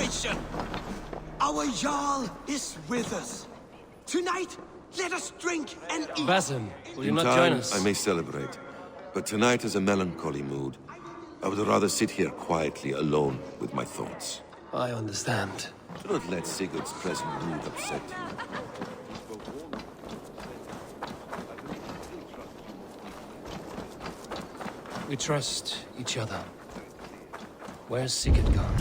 celebration! Our Jarl is with us. Tonight, let us drink and eat. Basim, will you In not time, join us? I may celebrate, but tonight is a melancholy mood. I would rather sit here quietly, alone with my thoughts. I understand. Do not let Sigurd's present mood upset you. We trust each other. Where's Sigurd gone?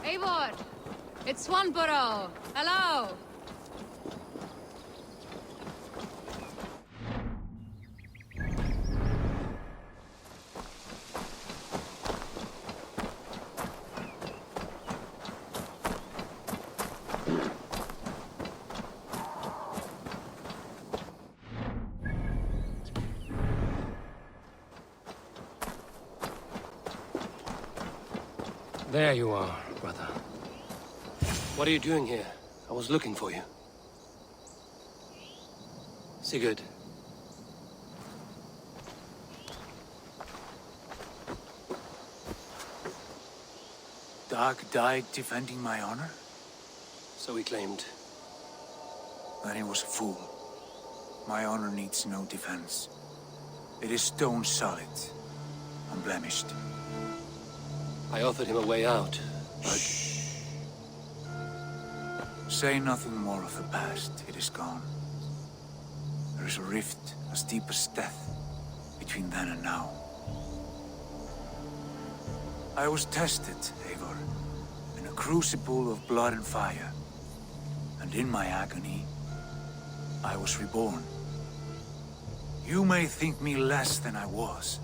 Eivor! It's Swanborough! Hello! There you are, brother. What are you doing here? I was looking for you. Sigurd. Dag died defending my honor? So he claimed. Then he was a fool. My honor needs no defense. It is stone solid, unblemished. I offered him a way out, but... Shh. Say nothing more of the past. It is gone. There is a rift as deep as death between then and now. I was tested, Eivor, in a crucible of blood and fire. And in my agony, I was reborn. You may think me less than I was,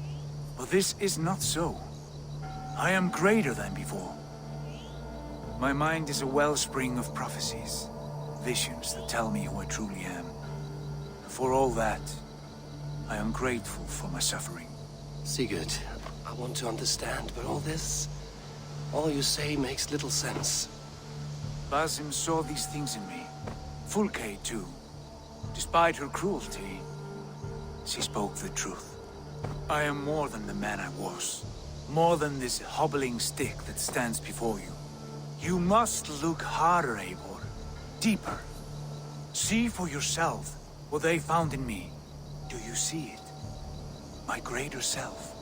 but this is not so. I am greater than before. My mind is a wellspring of prophecies, visions that tell me who I truly am. For all that, I am grateful for my suffering. Sigurd, I want to understand, but all you say makes little sense. Basim saw these things in me. Fulke, too. Despite her cruelty, she spoke the truth. I am more than the man I was. More than this hobbling stick that stands before you. You must look harder, Eivor. Deeper. See for yourself what they found in me. Do you see it? My greater self.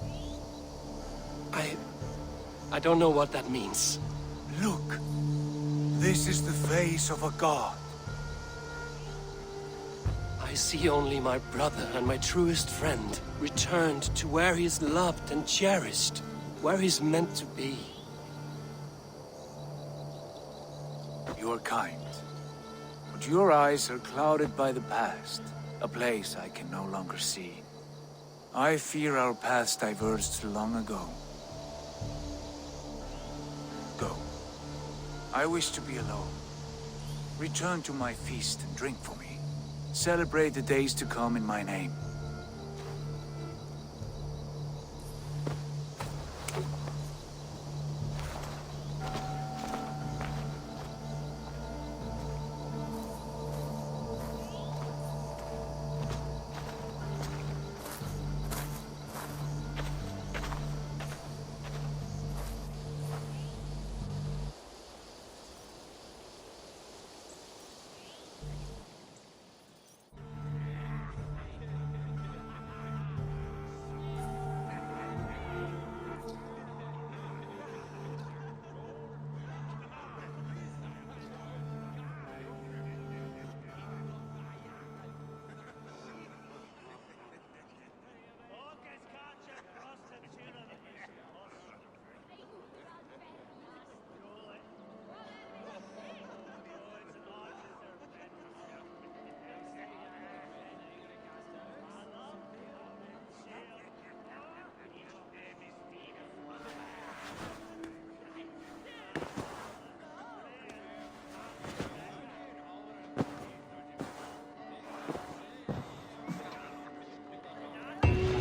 I don't know what that means. Look. This is the face of a god. I see only my brother and my truest friend returned to where he is loved and cherished, where he's meant to be. You are kind, but your eyes are clouded by the past, a place I can no longer see. I fear our paths diverged long ago. Go. I wish to be alone. Return to my feast and drink for me. Celebrate the days to come in my name.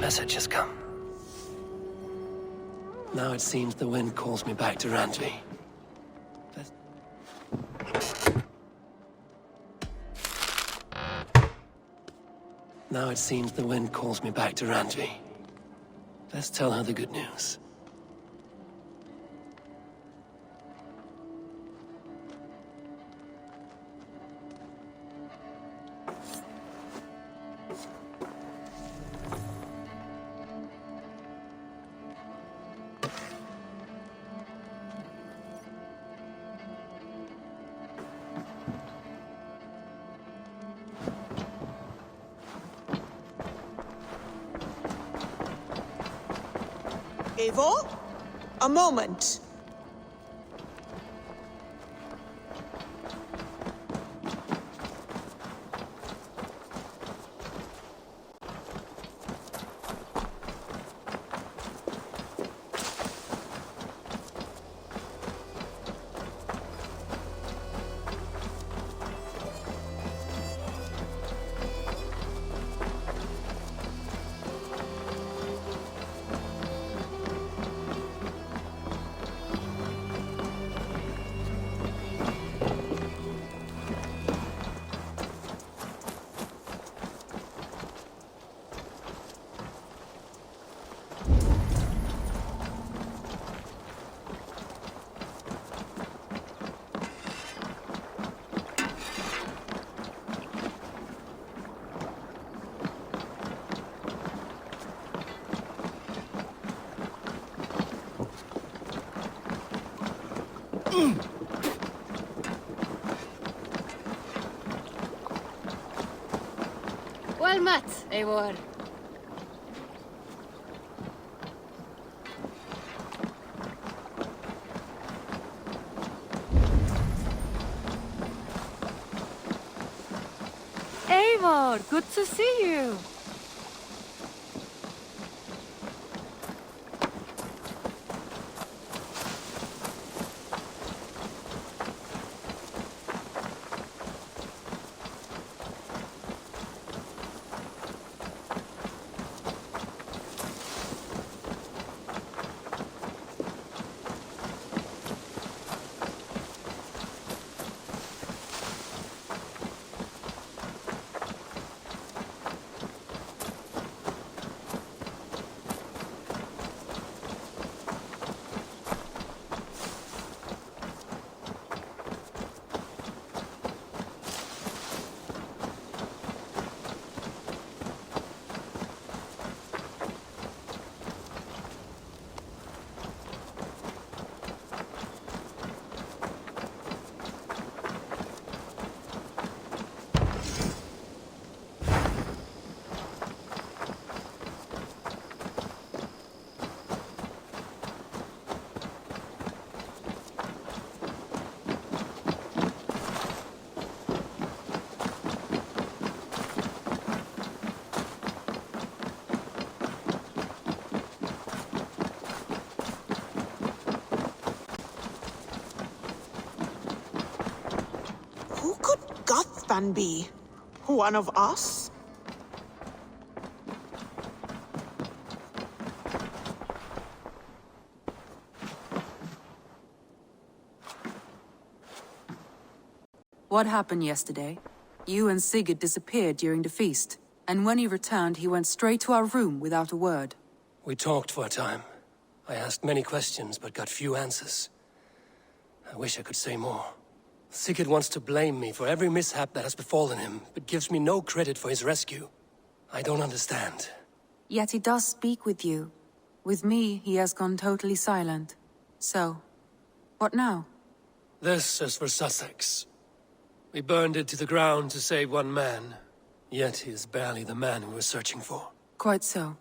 Message has come. Now it seems the wind calls me back to Randvi. Now it seems the wind calls me back to Randvi. Let's tell her the good news. Eivor? A moment. Well met, Eivor. Eivor, good to see you. Guthban be? One of us? What happened yesterday? You and Sigurd disappeared during the feast, and when he returned, he went straight to our room without a word. We talked for a time. I asked many questions, but got few answers. I wish I could say more. Sigurd wants to blame me for every mishap that has befallen him, but gives me no credit for his rescue. I don't understand. Yet he does speak with you. With me, he has gone totally silent. So, what now? This is for Sussex. We burned it to the ground to save one man. Yet he is barely the man we were searching for. Quite so.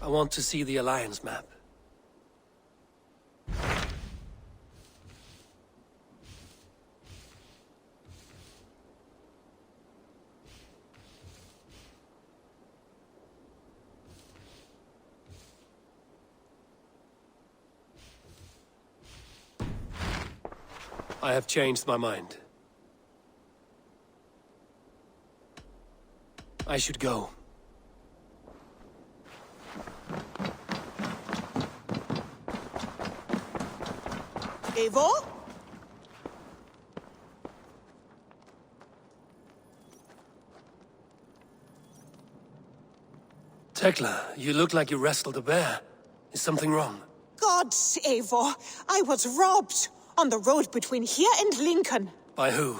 I want to see the Alliance map. I have changed my mind. I should go. Eivor? Tekla, you look like you wrestled a bear. Is something wrong? Gods, Eivor, I was robbed on the road between here and Lincoln. By who?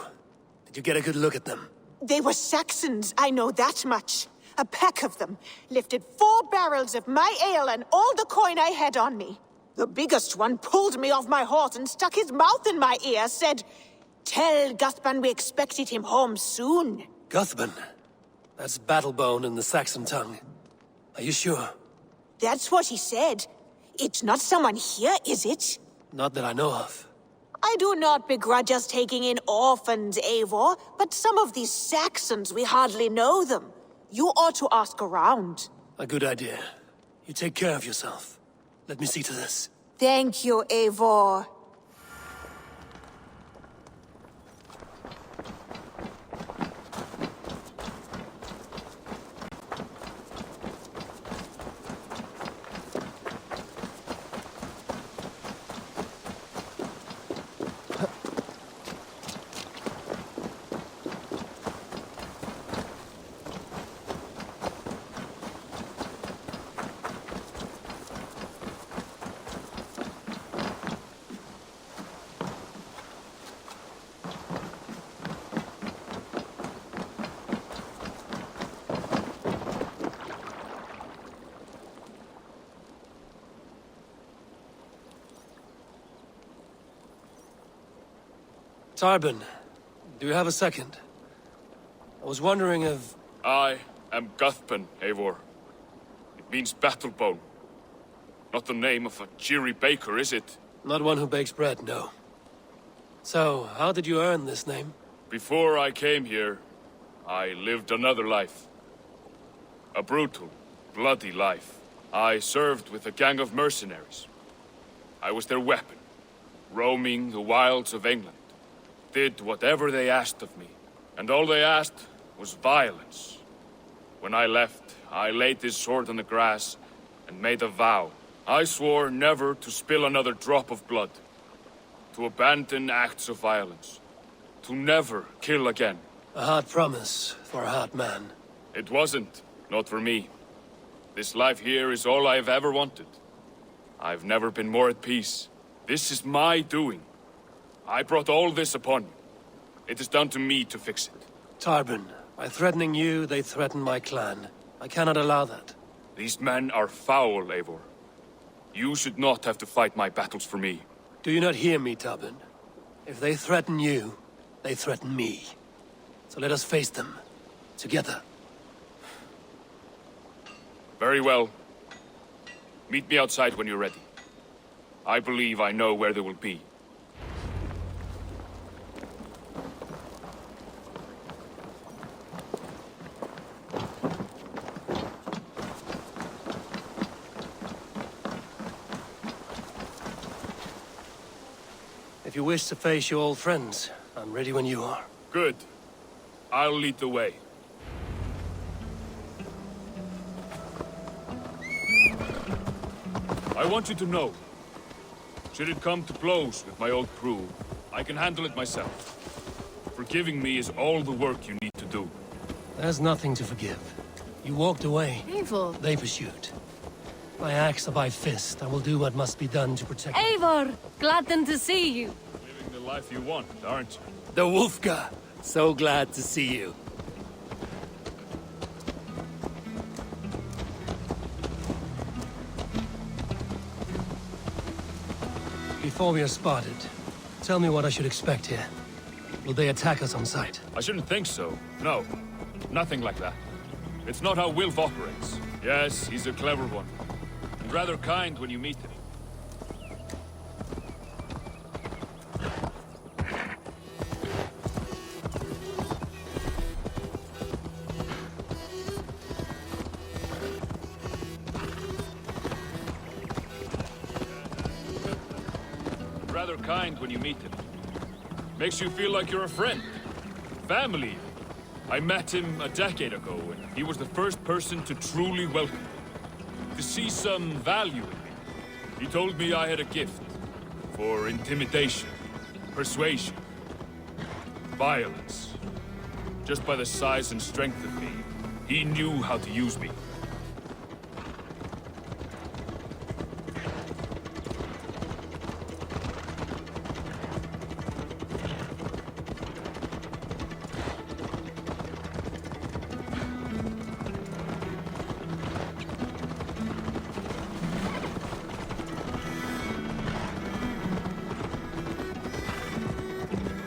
Did you get a good look at them? They were Saxons, I know that much. A pack of them lifted 4 barrels of my ale and all the coin I had on me. The biggest one pulled me off my horse and stuck his mouth in my ear, said, "Tell Guthban we expected him home soon." Guthban? That's Battlebone in the Saxon tongue. Are you sure? That's what he said. It's not someone here, is it? Not that I know of. I do not begrudge us taking in orphans, Eivor, but some of these Saxons, we hardly know them. You ought to ask around. A good idea. You take care of yourself. Let me see to this. Thank you, Eivor. Tarbin, do you have a second? I was wondering if... I am Guthban, Eivor. It means battlebone. Not the name of a cheery baker, is it? Not one who bakes bread, no. So, how did you earn this name? Before I came here, I lived another life. A brutal, bloody life. I served with a gang of mercenaries. I was their weapon, roaming the wilds of England. Did whatever they asked of me, and all they asked was violence. When I left, I laid this sword on the grass and made a vow. I swore never to spill another drop of blood, to abandon acts of violence, to never kill again. A hard promise for a hard man. It wasn't, not for me. This life here is all I've ever wanted. I've never been more at peace. This is my doing. I brought all this upon you. It is down to me to fix it. Tarbin, by threatening you, they threaten my clan. I cannot allow that. These men are foul, Eivor. You should not have to fight my battles for me. Do you not hear me, Tarbin? If they threaten you, they threaten me. So let us face them. Together. Very well. Meet me outside when you're ready. I believe I know where they will be. If you wish to face your old friends, I'm ready when you are. Good. I'll lead the way. I want you to know, should it come to blows with my old crew, I can handle it myself. Forgiving me is all the work you need to do. There's nothing to forgive. You walked away. Eivor! They pursued. By axe or by fist, I will do what must be done to protect... Eivor! Glad to see you. Living the life you want, aren't you? The Wolfgar! So glad to see you. Before we are spotted, tell me what I should expect here. Will they attack us on sight? I shouldn't think so. No. Nothing like that. It's not how Wilf operates. Yes, he's a clever one. And rather kind when you meet him. Rather kind when you meet him. Makes you feel like you're a friend. Family. I met him a decade ago, and he was the first person to truly welcome me. To see some value in me. He told me I had a gift. For intimidation. Persuasion. Violence. Just by the size and strength of me, he knew how to use me.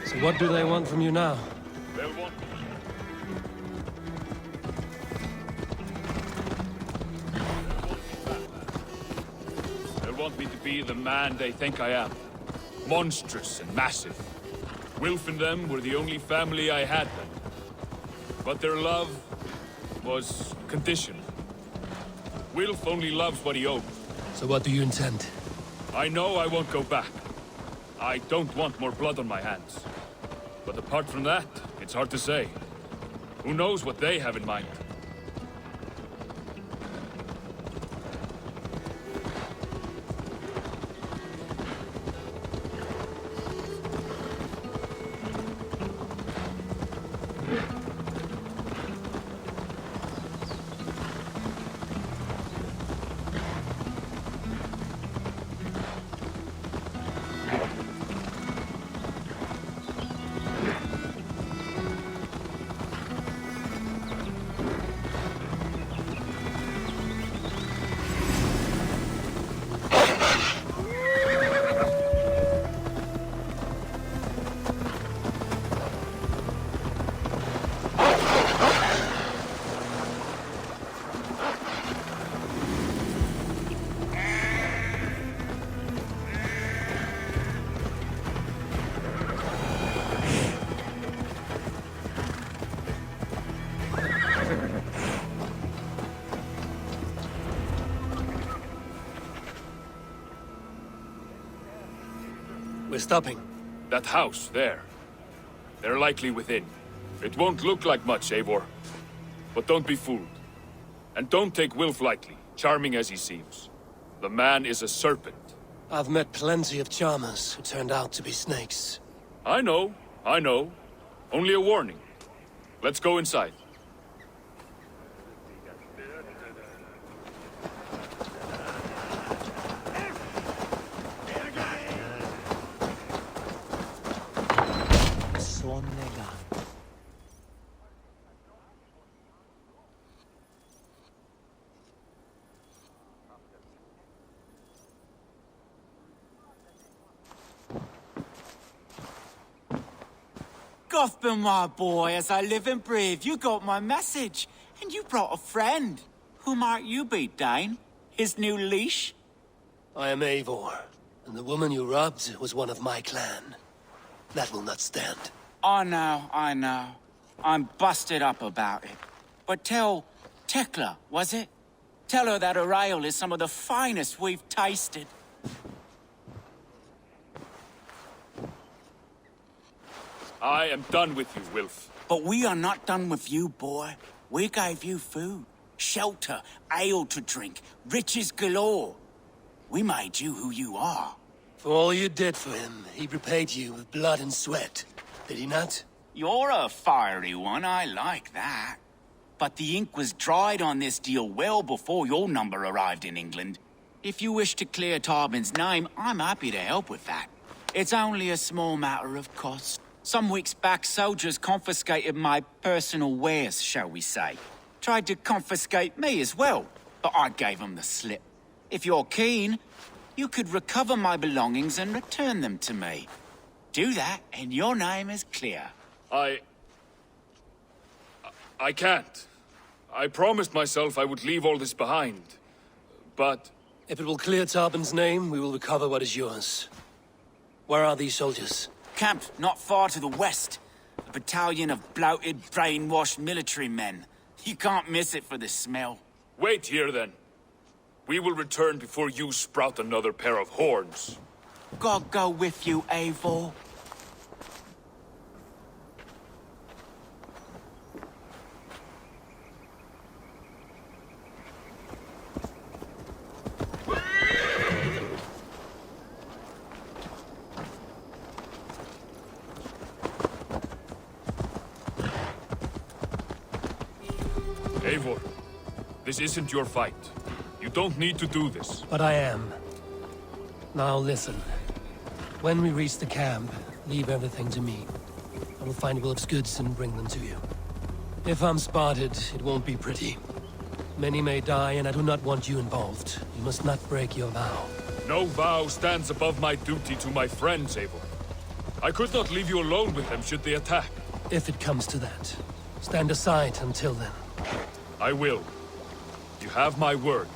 So what do they want from you now? They'll want me. They'll want me to be the man they think I am. Monstrous and massive. Wilf and them were the only family I had then. But their love was conditional. Wilf only loves what he owes. So what do you intend? I know I won't go back. I don't want more blood on my hands. But apart from that, it's hard to say. Who knows what they have in mind? We're stopping. That house, there. They're likely within. It won't look like much, Eivor. But don't be fooled. And don't take Wilf lightly, charming as he seems. The man is a serpent. I've met plenty of charmers who turned out to be snakes. I know. Only a warning. Let's go inside. Gothman, my boy, as I live and breathe, you got my message. And you brought a friend. Who might you be, Dane? His new leash? I am Eivor, and the woman you robbed was one of my clan. That will not stand. I know. I'm busted up about it. But tell Tekla, was it? Tell her that her ale is some of the finest we've tasted. I am done with you, Wilf. But we are not done with you, boy. We gave you food, shelter, ale to drink, riches galore. We made you who you are. For all you did for him, he repaid you with blood and sweat. Did he not? You're a fiery one, I like that. But the ink was dried on this deal well before your number arrived in England. If you wish to clear Tarbin's name, I'm happy to help with that. It's only a small matter of cost. Some weeks back, soldiers confiscated my personal wares, shall we say. Tried to confiscate me as well, but I gave them the slip. If you're keen, you could recover my belongings and return them to me. Do that, and your name is clear. I can't. I promised myself I would leave all this behind. But... If it will clear Tarbin's name, we will recover what is yours. Where are these soldiers? Camped not far to the west. A battalion of bloated, brainwashed military men. You can't miss it for the smell. Wait here, then. We will return before you sprout another pair of horns. God go with you, Eivor. Eivor, this isn't your fight. You don't need to do this. But I am. Now listen. When we reach the camp, leave everything to me. I will find Wilf's goods and bring them to you. If I'm spotted, it won't be pretty. Many may die, and I do not want you involved. You must not break your vow. No vow stands above my duty to my friends, Eivor. I could not leave you alone with them should they attack. If it comes to that. Stand aside until then. I will. You have my word.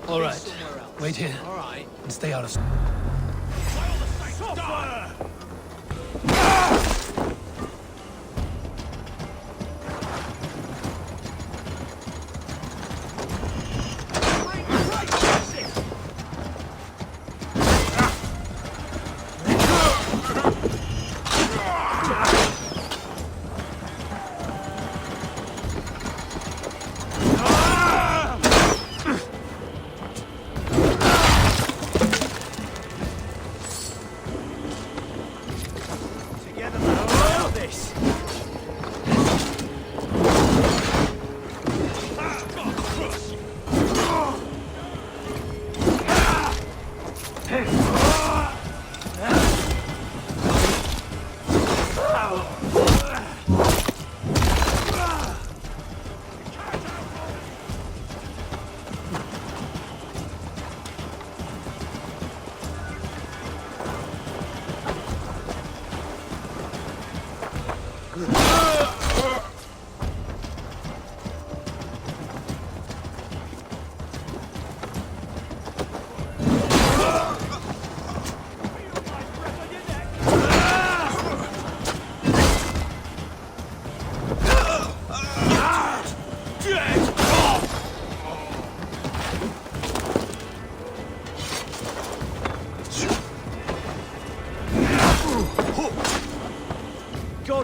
All right. Wait here. All right. And stay out of...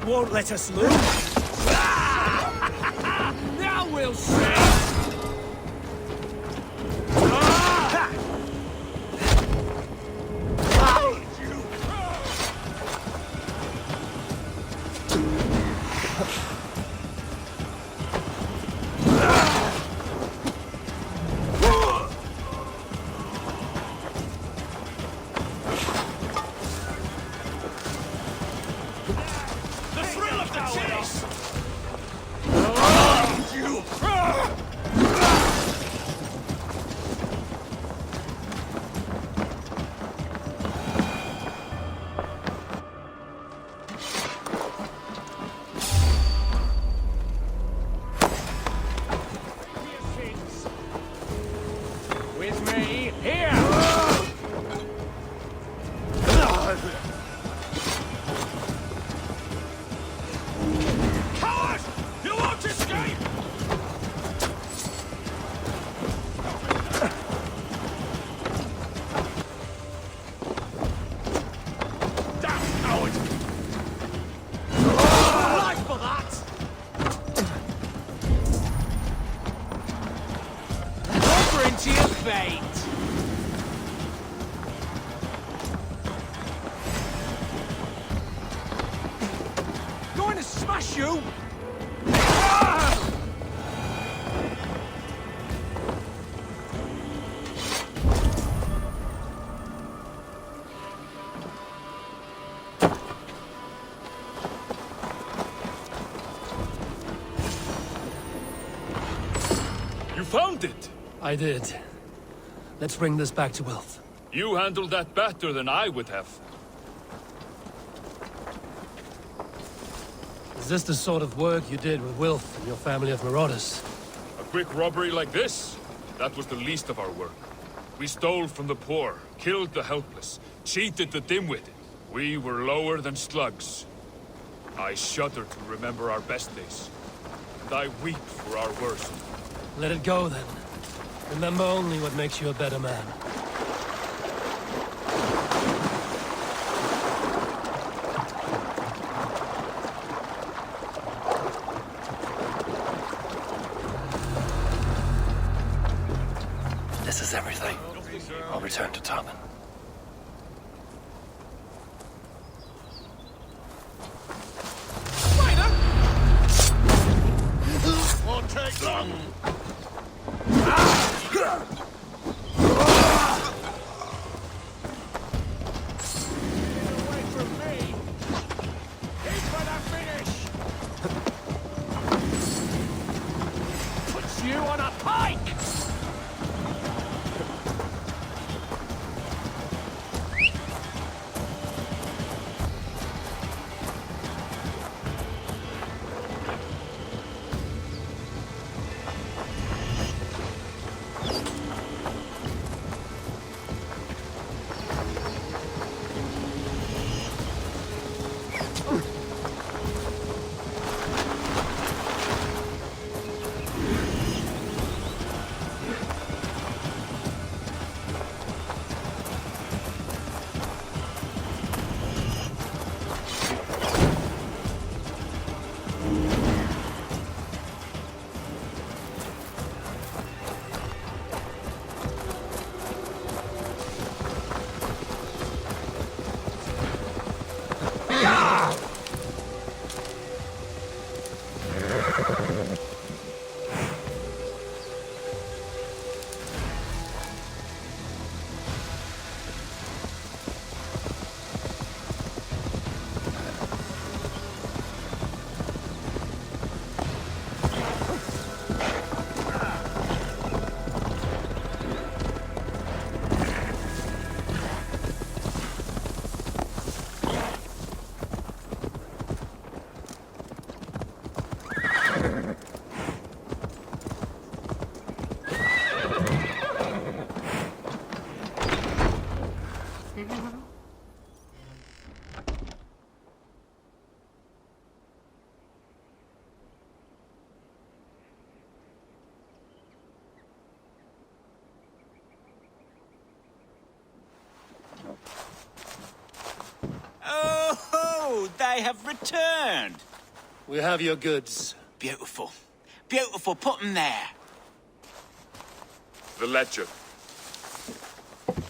won't let us lose. Now we'll see! With me, here! Coward! You won't escape! Damn coward! Life for that! Over into your fate! Going to smash you! You found it! I did. Let's bring this back to Wilf. You handled that better than I would have. Is this the sort of work you did with Wilf and your family of marauders? A quick robbery like this? That was the least of our work. We stole from the poor, killed the helpless, cheated the dim-witted. We were lower than slugs. I shudder to remember our best days. And I weep for our worst. Let it go, then. Remember only what makes you a better man. This is everything. I'll return to Tarman. Won't take long! Away from me! He's for the finish! Puts you on a pike! I have returned. We have your goods. Beautiful. Beautiful, put 'em there. The ledger.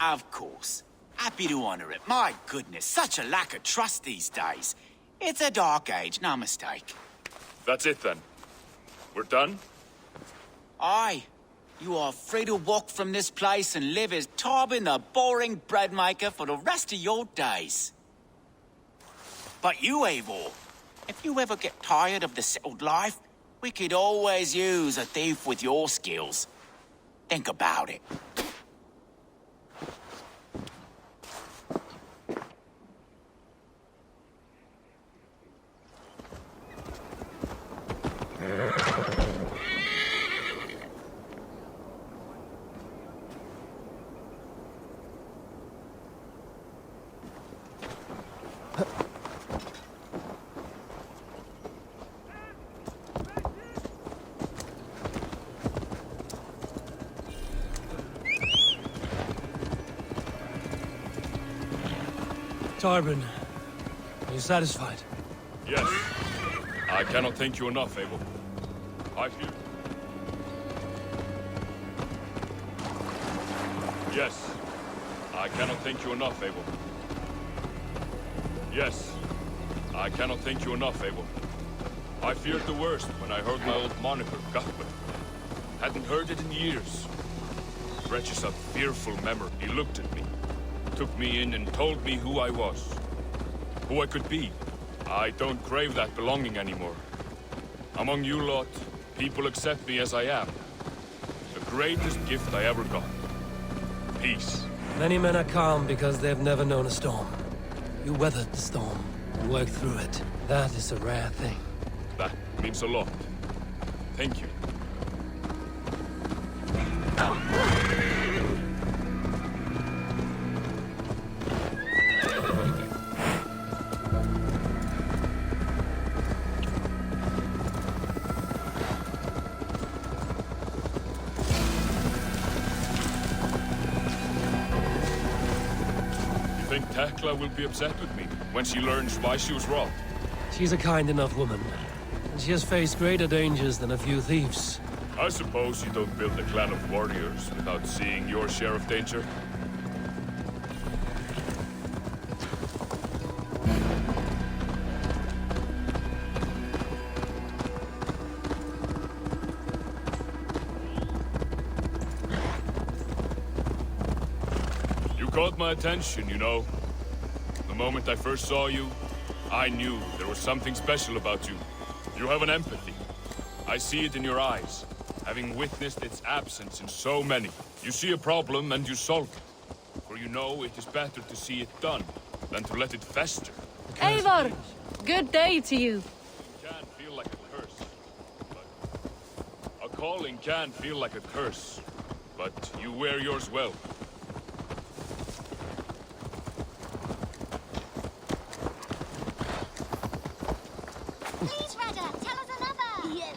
Of course. Happy to honor it. My goodness, such a lack of trust these days. It's a dark age, no mistake. That's it then. We're done? Aye. You are free to walk from this place and live as Tarbin the boring bread maker for the rest of your days. But you, Eivor, if you ever get tired of the settled life, we could always use a thief with your skills. Think about it. Tarbin, are you satisfied? Yes. I cannot thank you enough, Eivor. I feel... Yes. I cannot thank you enough, Eivor. Yes. I cannot thank you enough, Eivor. I feared the worst when I heard my old moniker, Cuthbert. Hadn't heard it in years. Fresh as a fearful memory, he looked at me, took me in and told me who I was. Who I could be. I don't crave that belonging anymore. Among you lot, people accept me as I am. The greatest gift I ever got. Peace. Many men are calm because they've never known a storm. You weathered the storm, and worked through it. That is a rare thing. That means a lot. Thank you. You think Tekla will be upset with me when she learns why she was robbed? She's a kind enough woman, and she has faced greater dangers than a few thieves. I suppose you don't build a clan of warriors without seeing your share of danger? You caught my attention, you know. The moment I first saw you, I knew there was something special about you. You have an empathy. I see it in your eyes, having witnessed its absence in so many. You see a problem and you solve it. For you know it is better to see it done than to let it fester. Eivor, good day to you. It can feel like a curse, but... A calling can feel like a curse, but you wear yours well. Please, Rudder, tell us another! Yes.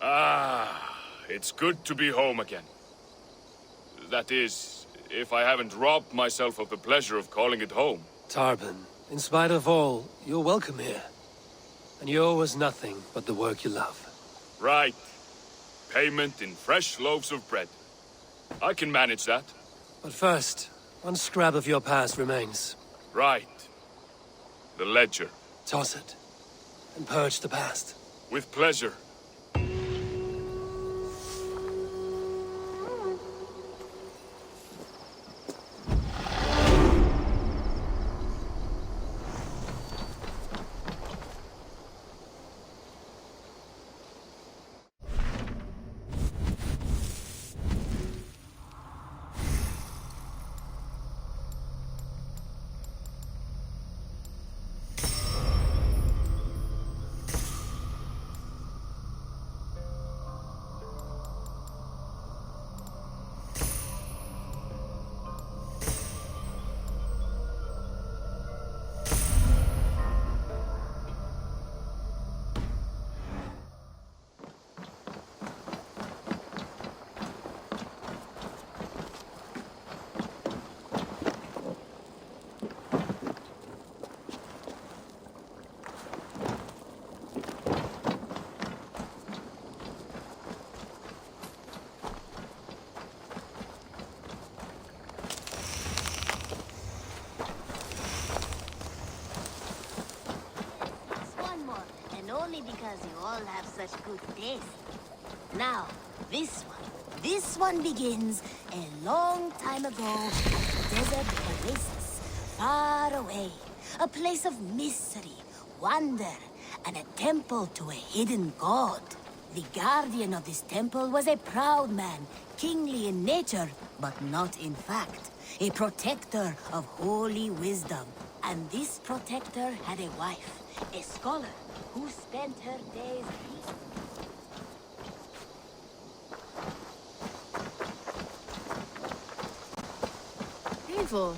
Ah, it's good to be home again. That is, if I haven't robbed myself of the pleasure of calling it home. Tarbin, in spite of all, you're welcome here. And you owe us nothing but the work you love. Right. Payment in fresh loaves of bread. I can manage that. But first, one scrap of your past remains. Right. The ledger. Toss it, and purge the past. With pleasure. because you all have such good taste. Now, this one begins a long time ago at a desert oasis, far away. A place of mystery, wonder, and a temple to a hidden god. The guardian of this temple was a proud man, kingly in nature, but not in fact. A protector of holy wisdom. And this protector had a wife, a scholar, who spent her days Eivor,